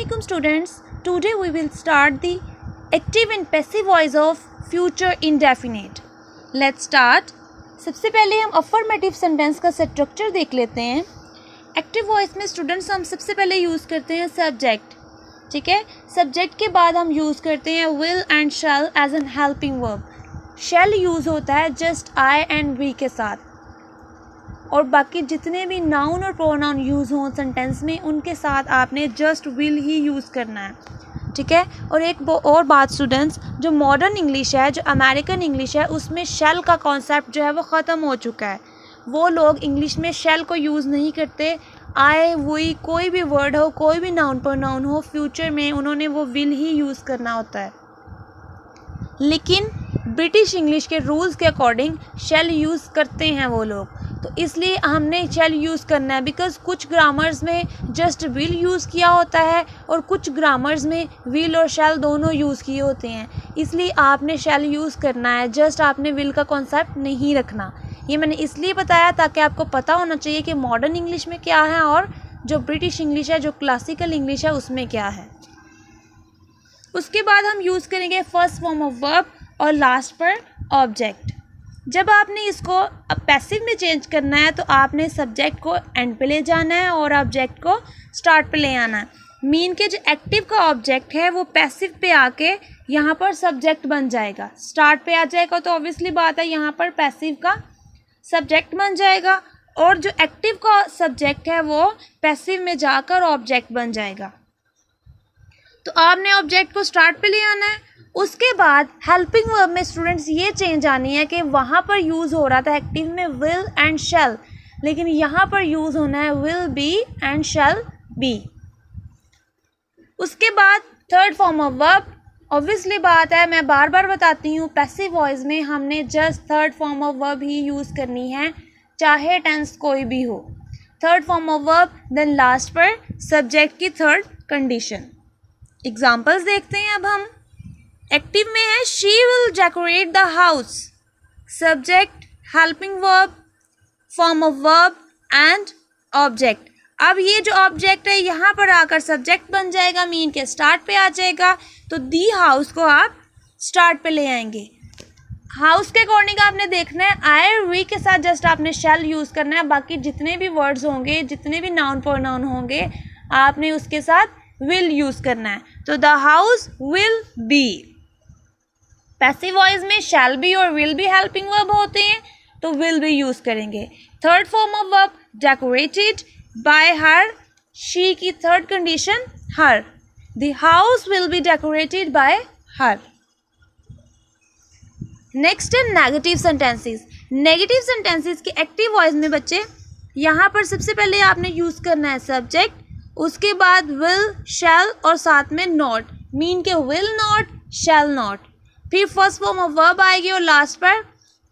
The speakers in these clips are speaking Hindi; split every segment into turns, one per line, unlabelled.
Assalamualaikum students. Today we will start the active and passive voice of future indefinite. Let's start. सबसे पहले हम अफर्मेटिव सेंटेंस का स्ट्रक्चर देख लेते हैं. एक्टिव वॉइस में स्टूडेंट्स हम सबसे पहले यूज़ करते हैं सब्जेक्ट. ठीक है, सब्जेक्ट के बाद हम यूज़ करते हैं will and shall as an helping verb. Shall use होता है जस्ट आई एंड वी के साथ, और बाकी जितने भी नाउन और प्रोनाउन यूज़ हों सेंटेंस में उनके साथ आपने जस्ट विल ही यूज़ करना है. ठीक है, और एक और बात स्टूडेंट्स, जो मॉडर्न इंग्लिश है, जो अमेरिकन इंग्लिश है, उसमें शेल का कॉन्सेप्ट जो है वो ख़त्म हो चुका है. वो लोग इंग्लिश में शेल को यूज़ नहीं करते. आई वी कोई भी वर्ड हो, कोई भी नाउन प्रोनाउन हो, फ्यूचर में उन्होंने वो विल ही यूज़ करना होता है. लेकिन ब्रिटिश इंग्लिश के रूल्स के अकॉर्डिंग शेल यूज़ करते हैं वो लोग, तो इसलिए हमने शेल यूज़ करना है. बिकॉज कुछ ग्रामर्स में जस्ट विल यूज़ किया होता है और कुछ ग्रामर्स में विल और शेल दोनों यूज़ किए होते हैं. इसलिए आपने शेल यूज़ करना है, जस्ट आपने विल का कॉन्सेप्ट नहीं रखना. ये मैंने इसलिए बताया ताकि आपको पता होना चाहिए कि मॉडर्न इंग्लिश में क्या है और जो ब्रिटिश इंग्लिश है, जो क्लासिकल इंग्लिश है, उसमें क्या है. उसके बाद हम यूज़ करेंगे फर्स्ट फॉर्म ऑफ वर्ब और लास्ट पर ऑब्जेक्ट. जब आपने इसको पैसिव में चेंज करना है तो आपने सब्जेक्ट को एंड पे ले जाना है और ऑब्जेक्ट को स्टार्ट पे ले आना है. मीन के जो एक्टिव का ऑब्जेक्ट है वो पैसिव पे आके यहाँ पर सब्जेक्ट बन जाएगा. स्टार्ट पे आ जाएगा तो ऑब्वियसली बात है यहाँ पर पैसिव का सब्जेक्ट बन जाएगा, और जो एक्टिव का सब्जेक्ट है वो पैसिव में जाकर ऑब्जेक्ट बन जाएगा. तो आपने ऑब्जेक्ट को स्टार्ट पे ले आना है. उसके बाद हेल्पिंग वर्ब में स्टूडेंट्स ये चेंज आनी है कि वहाँ पर यूज़ हो रहा था एक्टिव में विल एंड शैल, लेकिन यहाँ पर यूज़ होना है will be and shall be. उसके बाद third form of verb. Obviously बात है, मैं बार बार बताती हूँ, पैसिव वॉइस में हमने just third form of verb ही यूज़ करनी है, चाहे टेंस कोई भी हो. Third form of verb, then last पर सब्जेक्ट की थर्ड कंडीशन. एग्जाम्पल्स देखते हैं अब हम. एक्टिव में है she will decorate the house. Subject, helping verb, form of verb and object. अब ये जो ऑब्जेक्ट है यहाँ पर आकर सब्जेक्ट बन जाएगा, मीन के स्टार्ट पे आ जाएगा. तो दी हाउस को आप स्टार्ट पे ले आएंगे. हाउस के अकॉर्डिंग आपने देखना है आई वी के साथ जस्ट आपने शैल यूज़ करना है. बाकी जितने भी वर्ड्स होंगे, जितने भी नाउन प्रोनाउन होंगे, आपने उसके साथ विल यूज़ करना है. तो the house will be. Passive voice में शैल बी और विल बी हेल्पिंग वर्ब होते हैं, तो विल बी यूज़ करेंगे. Third form of verb decorated by her. She की third condition her. The house will be decorated by her. Next है नेगेटिव सेंटेंसेस. नेगेटिव सेंटेंसेस के एक्टिव वॉइस में बच्चे यहाँ पर सबसे पहले आपने यूज़ करना है सब्जेक्ट, उसके बाद विल, शैल और साथ में नॉट. मीन के विल नॉट, शैल नॉट. फिर फर्स्ट फॉर्म ऑफ वर्ब आएगी और लास्ट पर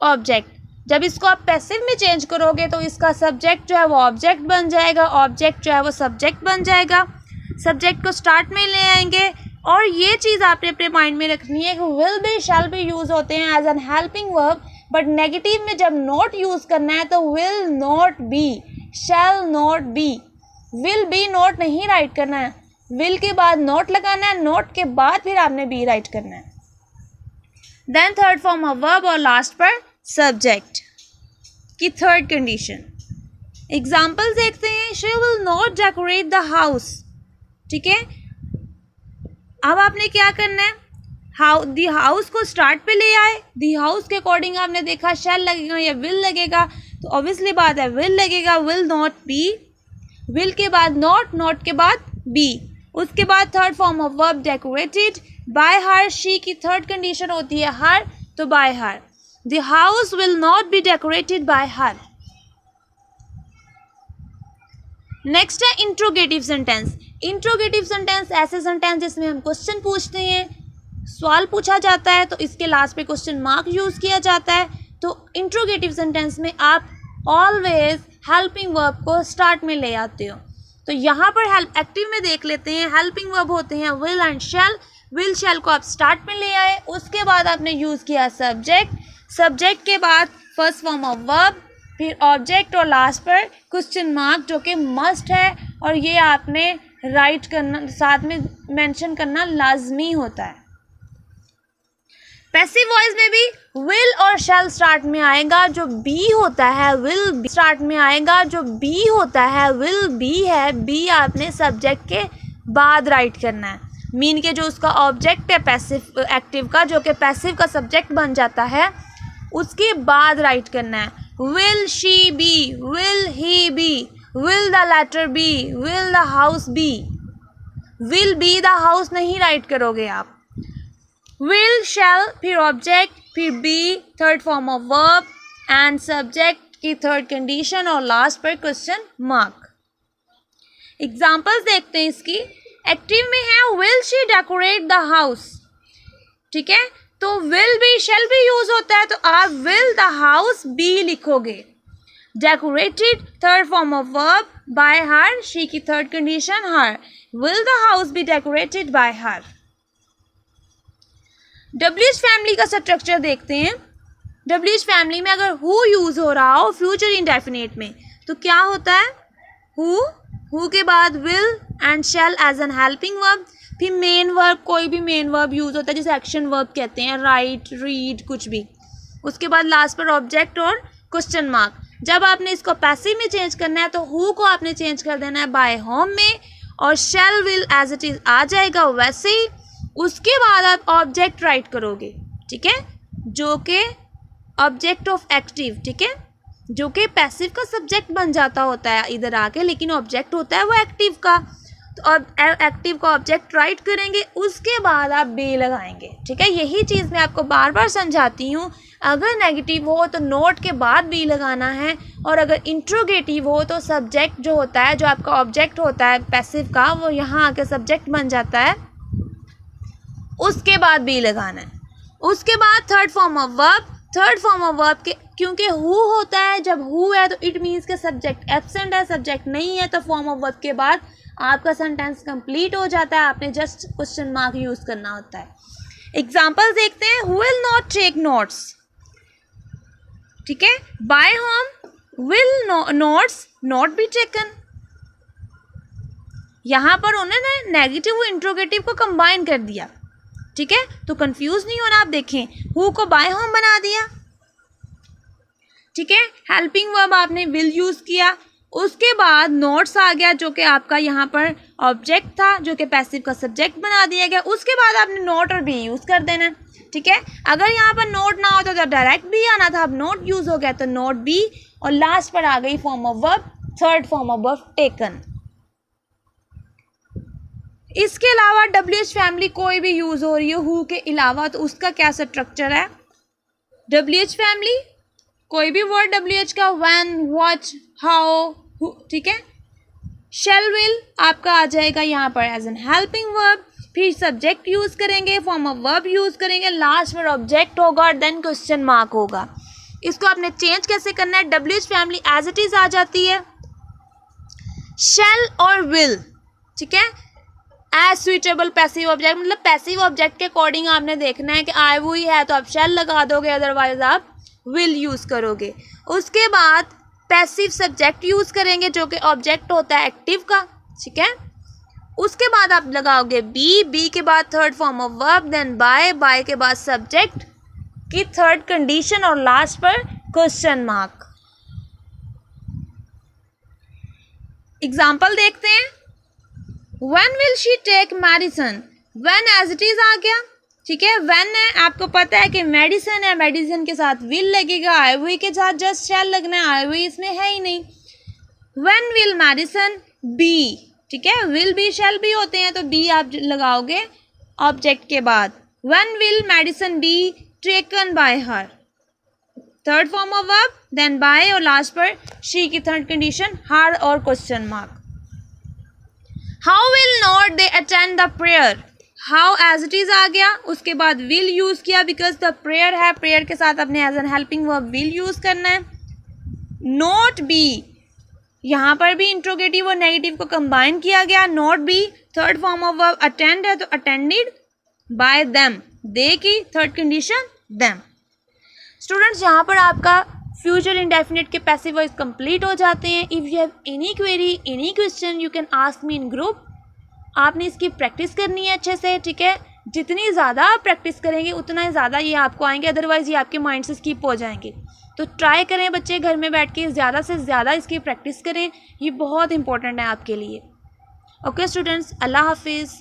ऑब्जेक्ट. जब इसको आप पैसिव में चेंज करोगे तो इसका सब्जेक्ट जो है वो ऑब्जेक्ट बन जाएगा, ऑब्जेक्ट जो है वो सब्जेक्ट बन जाएगा. सब्जेक्ट को स्टार्ट में ले आएंगे, और ये चीज़ आपने अपने माइंड में रखनी है कि will be, shall be use होते हैं as an helping verb, but negative में जब नॉट यूज़ करना है तो will not be, shall not be. Will be not नहीं राइट करना है, विल के बाद नॉट लगाना है, नॉट के बाद फिर आपने बी राइट करना है. Then third form of verb और लास्ट पर सब्जेक्ट की थर्ड कंडीशन. एग्जाम्पल देखते हैं. She will not decorate the house. ठीक है, अब आपने क्या करना है, दी हाउस को स्टार्ट पे ले आए. दी हाउस के अकॉर्डिंग आपने देखा शैल लगेगा या विल लगेगा, तो ऑब्वियसली बात है विल लगेगा. विल नॉट बी, विल के बाद नॉट, नॉट के बाद बी. उसके बाद third form of verb decorated by her. She की थर्ड कंडीशन होती है हर, तो bye her. The house will not B decorated by her. Next है इंट्रोगेटिव सेंटेंस. इंट्रोगेटिव सेंटेंस ऐसे सेंटेंस जिसमें हम क्वेश्चन पूछते हैं, सवाल पूछा जाता है, तो इसके लास्ट पे क्वेश्चन मार्क यूज़ किया जाता है. तो इंट्रोगेटिव सेंटेंस में आप ऑलवेज हेल्पिंग वर्ब को स्टार्ट में ले आते हो. तो यहाँ पर हेल्प एक्टिव में देख लेते हैं. हेल्पिंग वर्ब होते हैं विल एंड शैल. विल शैल को आप स्टार्ट में ले आए, उसके बाद आपने यूज़ किया सब्जेक्ट. सब्जेक्ट के बाद फर्स्ट फॉर्म ऑफ वर्ब, फिर ऑब्जेक्ट और लास्ट पर क्वेश्चन मार्क जो कि मस्ट है, और ये आपने राइट करना, साथ में मेंशन करना लाजमी होता है। पैसिव वॉइस में भी विल और शैल स्टार्ट में आएगा, जो बी होता है विल बी स्टार्ट में आएगा, जो बी होता है विल बी है, बी आपने सब्जेक्ट के बाद राइट करना है। मीन के जो उसका ऑब्जेक्ट है पैसिव एक्टिव का, जो कि पैसिव का सब्जेक्ट बन जाता है, उसके बाद राइट करना है। Will she be, will he be, will the letter be, will the house be. Will be the house नहीं राइट करोगे आप। विल शैल, फिर ऑब्जेक्ट, फिर be, third form of verb and subject की थर्ड कंडीशन और लास्ट पर क्वेश्चन मार्क। एग्जाम्पल्स देखते हैं इसकी। एक्टिव में है will she decorate the house, ठीक है, तो विल भी शैल भी यूज होता है, तो आप विल द हाउस बी लिखोगे। Decorated third form of verb, by her, she की third condition her, will the house be decorated by her. WH family का स्ट्रक्चर देखते हैं। डब्ल्यूएच फैमिली में अगर हु यूज हो रहा हो फ्यूचर इंडेफिनिट में, तो क्या होता है, हु के बाद will and shall as an helping verb, फिर मेन वर्ब, कोई भी मेन वर्ब यूज होता है जिसे एक्शन वर्ब कहते हैं, राइट, रीड, कुछ भी। उसके बाद लास्ट पर ऑब्जेक्ट और क्वेश्चन मार्क। जब आपने इसको पैसिव में चेंज करना है तो हु को आपने चेंज कर देना है बाय होम में, और shall will as it is आ जाएगा वैसे ही। उसके बाद आप ऑब्जेक्ट राइट करोगे, ठीक है, जो कि ऑब्जेक्ट ऑफ एक्टिव, ठीक है, जो कि पैसिव का सब्जेक्ट बन जाता होता है इधर आके, लेकिन ऑब्जेक्ट होता है वो एक्टिव का। तो अब एक्टिव का ऑब्जेक्ट राइट करेंगे, उसके बाद आप बी लगाएंगे, ठीक है। यही चीज़ मैं आपको बार बार समझाती हूँ। अगर नेगेटिव हो तो नोट के बाद बी लगाना है, और अगर इंट्रोगेटिव हो तो सब्जेक्ट जो होता है, जो आपका ऑब्जेक्ट होता है पैसिव का, वो यहाँ आके सब्जेक्ट बन जाता है, उसके बाद बी लगाना है। उसके बाद third form of verb, third form of verb के क्योंकि हु होता है, जब हु है तो इट मीन्स के सब्जेक्ट एब्सेंट है, सब्जेक्ट नहीं है, तो फॉर्म ऑफ वर्ब के बाद आपका सेंटेंस कंप्लीट हो जाता है। आपने जस्ट क्वेश्चन मार्क यूज करना होता है। एग्जांपल्स देखते हैं। Who will not take notes, ठीक है, by whom will notes not be taken. यहां पर उन्होंने नेगेटिव और इंट्रोगेटिव को कंबाइन कर दिया, ठीक है, तो कंफ्यूज नहीं होना। आप देखें, हु को बाय होम बना दिया, ठीक है, हेल्पिंग वर्ब आपने विल यूज किया, उसके बाद नोट्स आ गया जो कि आपका यहाँ पर ऑब्जेक्ट था, जो कि पैसिव का सब्जेक्ट बना दिया गया। उसके बाद आपने नोट और बी यूज़ कर देना, ठीक है। अगर यहाँ पर नोट ना होता तो डायरेक्ट बी आना था, अब नोट यूज़ हो गया तो नोट बी, और लास्ट पर आ गई form of verb, third form of verb taken. इसके अलावा डब्ल्यूएच फैमिली कोई भी यूज़ हो रही है हु के अलावा, तो उसका क्या स्ट्रक्चर है। डब्ल्यूएच फैमिली कोई भी वर्ड डब्ल्यूएच का, व्हेन, व्हाट, हाउ, ठीक है। शैल विल आपका आ जाएगा यहाँ पर एज एन हेल्पिंग वर्ब, फिर सब्जेक्ट यूज करेंगे, फॉर्म ऑफ वर्ब यूज करेंगे, लास्ट में ऑब्जेक्ट होगा, देन क्वेश्चन मार्क होगा। इसको आपने चेंज कैसे करना है, WH family as it is आ जाती है, शैल और विल, ठीक है, एज सुइटेबल पैसिव ऑब्जेक्ट, मतलब पैसिव ऑब्जेक्ट के अकॉर्डिंग आपने देखना है कि आई वो ही है तो आप शैल लगा दोगे, अदरवाइज आप विल यूज करोगे। उसके बाद पैसिव सब्जेक्ट यूज करेंगे जो कि ऑब्जेक्ट होता है एक्टिव का, ठीक है। उसके बाद आप लगाओगे बी, बी के बाद third form of verb, then by, by के बाद सब्जेक्ट की थर्ड कंडीशन, और लास्ट पर क्वेश्चन मार्क। एग्जाम्पल देखते हैं। When will she take medicine, when as it is आ गया, ठीक है। व्हेन है, आपको पता है कि मेडिसिन है, मेडिसिन के साथ विल लगेगा, आई वी के साथ जस्ट शैल लगना है, आई वी इसमें है ही नहीं। व्हेन विल मेडिसिन बी, ठीक है, विल बी शैल भी होते हैं तो बी आप लगाओगे ऑब्जेक्ट के बाद। When will medicine be taken by her, third form of verb, then by, और लास्ट पर शी की थर्ड कंडीशन हर और question mark. How will not they attend the prayer, how as it is आ गया, उसके बाद विल यूज किया बिकॉज द प्रेयर है, प्रेयर के साथ अपने as an helping verb will use करना है। नॉट बी, यहाँ पर भी इंट्रोगेटिव और नेगेटिव को कंबाइन किया गया, not be third form of verb, attend है तो अटेंडेड बाय देम, दे की थर्ड कंडीशन देम। स्टूडेंट्स, यहाँ पर आपका फ्यूचर इंडेफिनिट के पैसिव वॉइस कंप्लीट हो जाते हैं। If you have any query, any question, you can ask me in group. आपने इसकी प्रैक्टिस करनी है अच्छे से, ठीक है। जितनी ज़्यादा आप प्रैक्टिस करेंगे उतना ही ज़्यादा ये आपको आएंगे, अदरवाइज़ ये आपके माइंड से स्किप हो जाएंगे। तो ट्राई करें बच्चे घर में बैठ के ज़्यादा से ज़्यादा इसकी प्रैक्टिस करें, ये बहुत इंपॉर्टेंट है आपके लिए। ओके स्टूडेंट्स, अल्लाह हाफिज़।